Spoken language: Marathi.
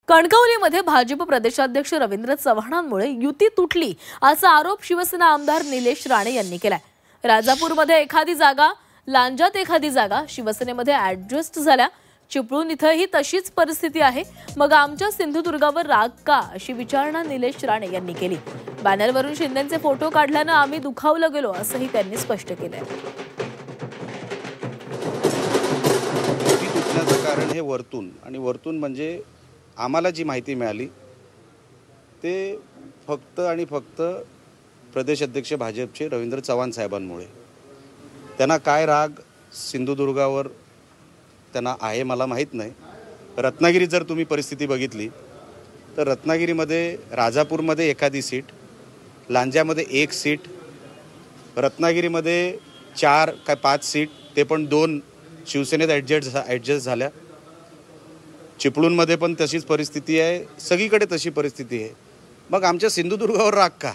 कणकवलीमध्ये भाजप प्रदेशाध्यक्ष रवींद्र चव्हाणांमुळे युती तुटली असा आरोप शिवसेना आमदार निलेश राणे यांनी केलाय। राजापूरमध्ये एखादी जागा, लांजात एखादी जागा शिवसेनेमध्ये ऍडजस्ट झाल्या। चिपळूण इथंही तशीच परिस्थिती आहे। मग आमच्या सिंधुदुर्गावर राग का, अशी विचारणा निलेश राणे यांनी केली। बॅनरवरून शिंदेंचे फोटो काढल्यानं आम्ही दुखावलं गेलो असंही त्यांनी स्पष्ट केलंय। कारण हे वरतून आणि वरतून म्हणजे आम्हाला जी माहिती मिळाली ते फक्त आणि फक्त प्रदेश अध्यक्ष भाजपचे रवींद्र चव्हाण साहेबांमुळे। त्यांना काय राग सिंधुदुर्गावर त्यांना आहे मला माहीत नाही। रत्नागिरीत जर तुम्ही परिस्थिती बघितली तर रत्नागिरीमध्ये राजापूरमध्ये एखादी सीट, लांजामध्ये एक सीट, रत्नागिरीमध्ये 4 काय 5 सीट, ते पण 2 शिवसेनेत ॲडजस्ट झाल्या। चिपळूणमध्ये पण तशीच परिस्थिती आहे, सगळीकडे तशी परिस्थिती आहे। मग आमच्या सिंधुदुर्गावर राग का?